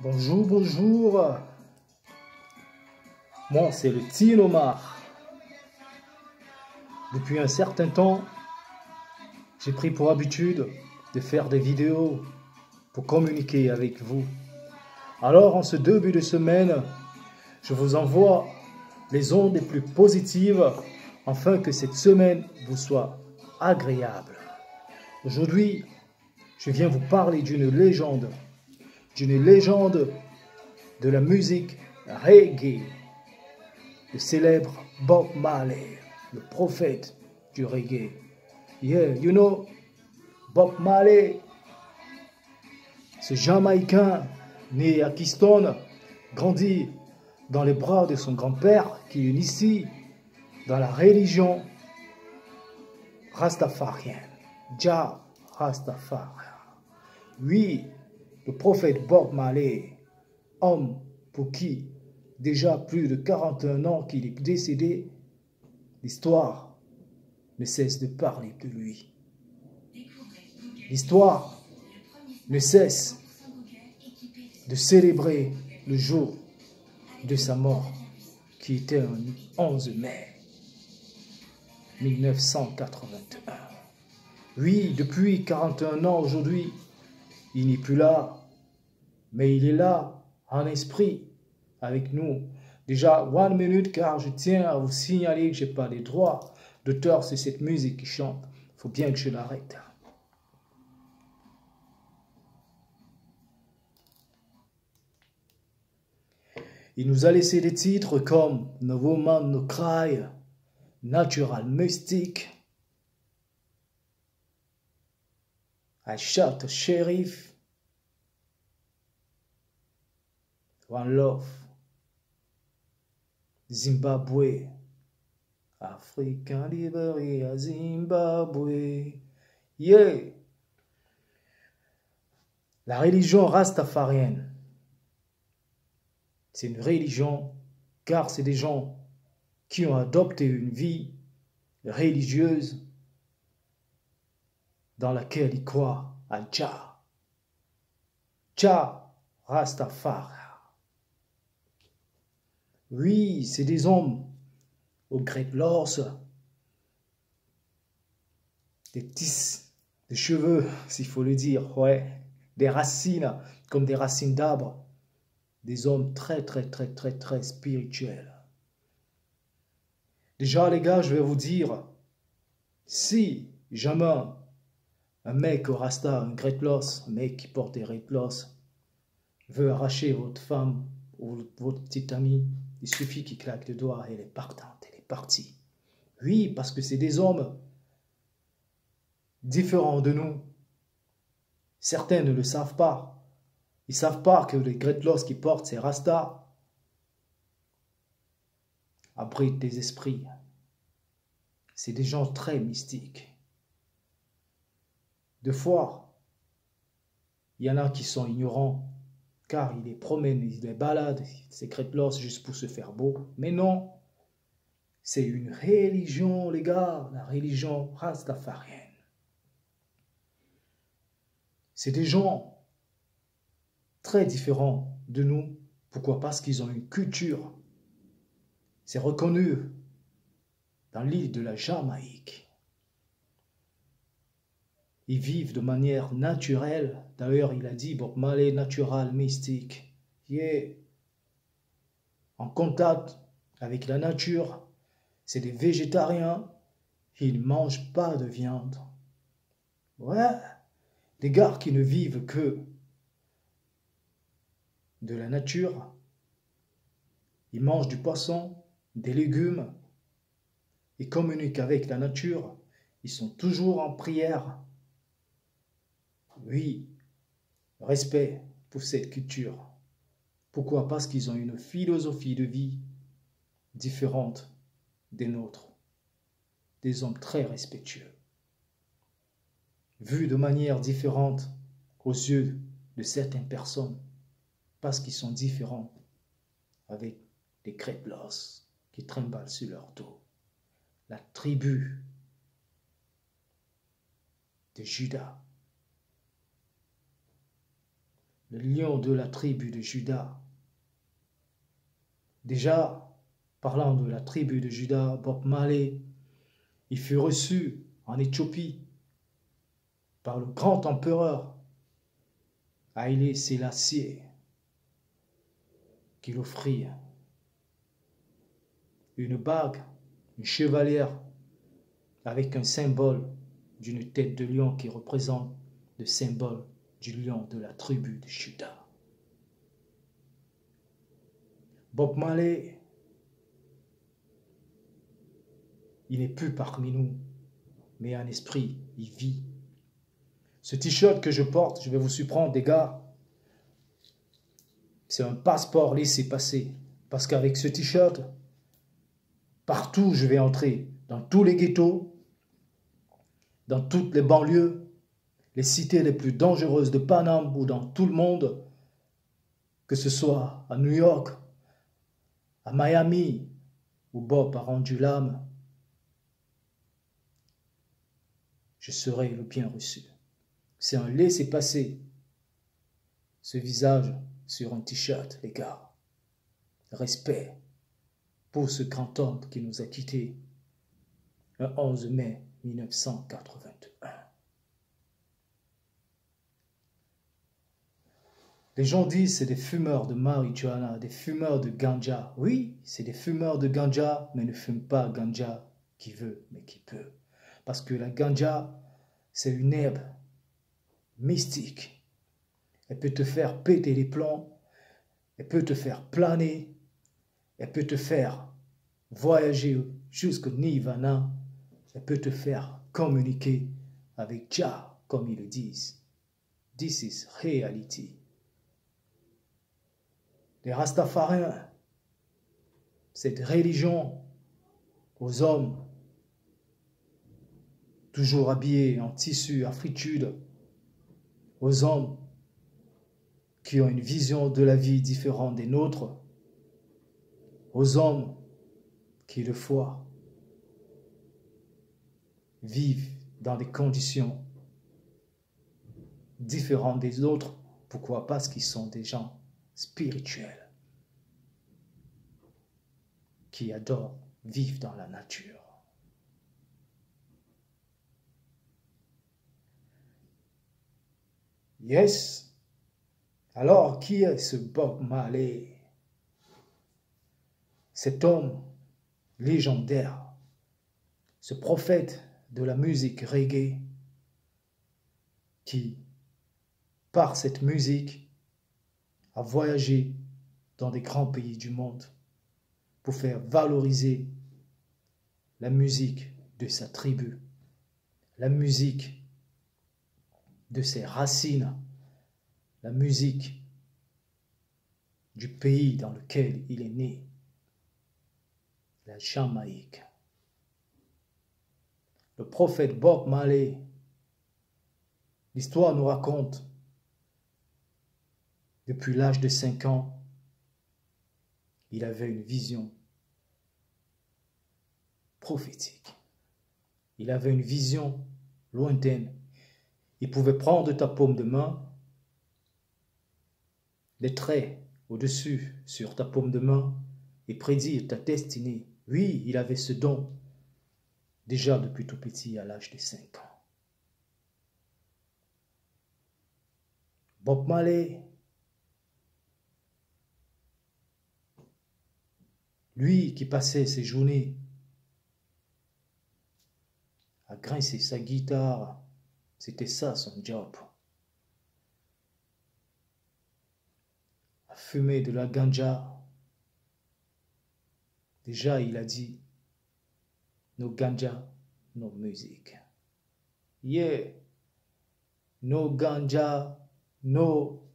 Bonjour, bonjour. Moi, c'est le Tino Omar. Depuis un certain temps, j'ai pris pour habitude de faire des vidéos pour communiquer avec vous. Alors, en ce début de semaine, je vous envoie les ondes les plus positives afin que cette semaine vous soit agréable. Aujourd'hui, je viens vous parler d'une légende de la musique reggae, le célèbre Bob Marley, le prophète du reggae. Yeah, you know, Bob Marley, ce Jamaïcain né à Kingston, grandi dans les bras de son grand-père qui initie dans la religion rastafarienne, Jah Rastafari. Oui, le prophète Bob Marley, homme pour qui déjà plus de 41 ans qu'il est décédé, l'histoire ne cesse de parler de lui. L'histoire ne cesse de célébrer le jour de sa mort, qui était un 11 mai 1981. Oui, depuis 41 ans aujourd'hui, il n'est plus là, mais il est là en esprit avec nous. Déjà, 1 minute, car je tiens à vous signaler que je n'ai pas les droits d'auteur sur cette musique qui chante. Il faut bien que je l'arrête. Il nous a laissé des titres comme No Woman No Cry, Natural Mystic, I Shot a Sheriff, One Love, Zimbabwe, African Liberty à Zimbabwe. Yeah! La religion rastafarienne, c'est une religion car c'est des gens qui ont adopté une vie religieuse dans laquelle ils croient à Jah. Jah Rastafari. Oui, c'est des hommes aux dreadlocks, des tisses de cheveux, s'il faut le dire, ouais, des racines, comme des racines d'arbres, des hommes très spirituels. Déjà, les gars, je vais vous dire, si jamais un mec au rasta, un dreadlocks, un mec qui porte des dreadlocks, veut arracher votre femme ou votre petite amie, il suffit qu'il claque le doigt et elle est partante, elle est partie. Oui, parce que c'est des hommes différents de nous. Certains ne le savent pas. Ils ne savent pas que les dreadlocks qu'ils portent, ces rastas, abritent des esprits. C'est des gens très mystiques. Deux fois, il y en a qui sont ignorants, car ils les promènent, ils les baladent, ces dreadlocks juste pour se faire beau. Mais non, c'est une religion, les gars, la religion rastafarienne. C'est des gens très différents de nous. Pourquoi? Parce qu'ils ont une culture. C'est reconnu dans l'île de la Jamaïque. Ils vivent de manière naturelle. D'ailleurs, il a dit Bob Marley, natural, mystique. Yeah. En contact avec la nature. C'est des végétariens. Ils ne mangent pas de viande. Ouais. Des gars qui ne vivent que de la nature. Ils mangent du poisson, des légumes. Ils communiquent avec la nature. Ils sont toujours en prière. Oui, respect pour cette culture. Pourquoi? Parce qu'ils ont une philosophie de vie différente des nôtres. Des hommes très respectueux. Vus de manière différente aux yeux de certaines personnes. Parce qu'ils sont différents avec des dreadlocks qui trimballent sur leur dos. La tribu de Judas. le lion de la tribu de Juda. Déjà, parlant de la tribu de Juda, Bob Marley, il fut reçu en Éthiopie par le grand empereur Haïlé Sélassié, qui l'offrit une bague, une chevalière avec un symbole d'une tête de lion qui représente le symbole du lion de la tribu de Juda. Bob Marley, il n'est plus parmi nous, mais en esprit, il vit. Ce t-shirt que je porte, je vais vous surprendre, les gars, c'est un passeport laissez-passer. Parce qu'avec ce t-shirt, partout où je vais entrer, dans tous les ghettos, dans toutes les banlieues, les cités les plus dangereuses de Paname ou dans tout le monde, que ce soit à New York, à Miami, où Bob a rendu l'âme, je serai le bien reçu. C'est un laissez-passer, ce visage sur un t-shirt, les gars. Respect pour ce grand homme qui nous a quittés le 11 mai 1981. Les gens disent c'est des fumeurs de marijuana, des fumeurs de ganja. Oui, c'est des fumeurs de ganja, mais ne fument pas ganja qui veut, mais qui peut. Parce que la ganja, c'est une herbe mystique. Elle peut te faire péter les plombs, elle peut te faire planer, elle peut te faire voyager jusqu'au Nirvana, elle peut te faire communiquer avec Jah, comme ils le disent. This is reality. Les Rastafariens, cette religion aux hommes, toujours habillés en tissu afritude, aux hommes qui ont une vision de la vie différente des nôtres, aux hommes qui, de foi, vivent dans des conditions différentes des autres. Pourquoi? Parce qu'ils sont des gens spirituels qui adorent vivre dans la nature. Yes. Alors, qui est ce Bob Marley? Cet homme légendaire, ce prophète de la musique reggae qui, par cette musique, a voyagé dans des grands pays du monde pour faire valoriser la musique de sa tribu, la musique de ses racines, la musique du pays dans lequel il est né, la Jamaïque. Le prophète Bob Marley, l'histoire nous raconte, depuis l'âge de 5 ans, il avait une vision prophétique. Il avait une vision lointaine. Il pouvait prendre ta paume de main, les traits au-dessus sur ta paume de main et prédire ta destinée. Oui, il avait ce don déjà depuis tout petit à l'âge de 5 ans. Bob Marley, lui qui passait ses journées à grincer sa guitare, c'était ça son job. À fumer de la ganja. Déjà, il a dit, no ganja, no music. Yeah, no ganja, no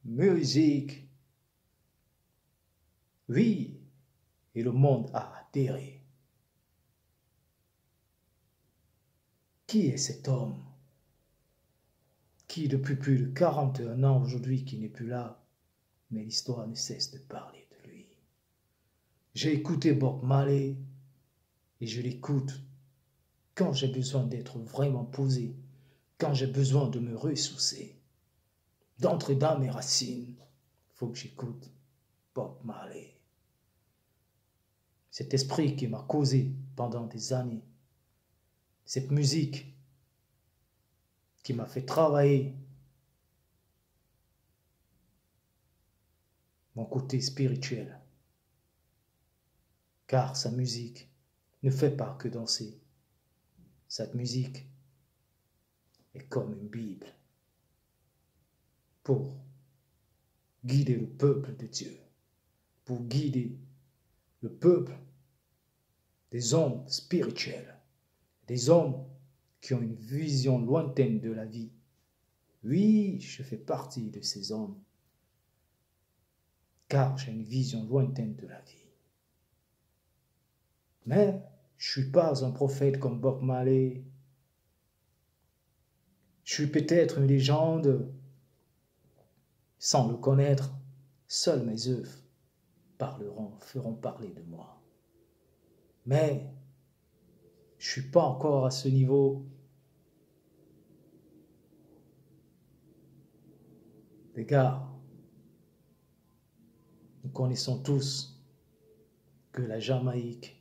music. Oui, et le monde a adhéré. Qui est cet homme qui, depuis plus de 41 ans aujourd'hui, qui n'est plus là, mais l'histoire ne cesse de parler de lui. J'ai écouté Bob Marley et je l'écoute quand j'ai besoin d'être vraiment posé, quand j'ai besoin de me ressourcer. d'entrer dans mes racines, il faut que j'écoute Bob Marley. Cet esprit qui m'a causé pendant des années, cette musique qui m'a fait travailler mon côté spirituel, car sa musique ne fait pas que danser. Cette musique est comme une Bible pour guider le peuple de Dieu, pour guider le peuple des hommes spirituels, des hommes qui ont une vision lointaine de la vie. Oui, je fais partie de ces hommes, car j'ai une vision lointaine de la vie. Mais je ne suis pas un prophète comme Bob Marley. Je suis peut-être une légende. Sans le connaître, seules mes œuvres feront parler de moi. Mais je ne suis pas encore à ce niveau. Les gars, nous connaissons tous que la Jamaïque,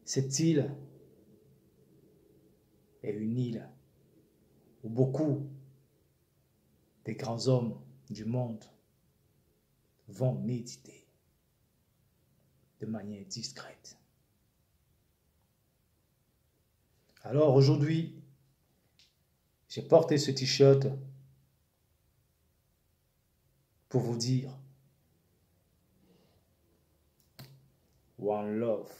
cette île est une île où beaucoup des grands hommes du monde vont méditer de manière discrète. Alors aujourd'hui, j'ai porté ce t-shirt pour vous dire One Love.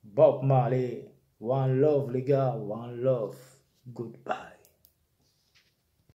Bob Marley, One Love les gars, One Love. Goodbye.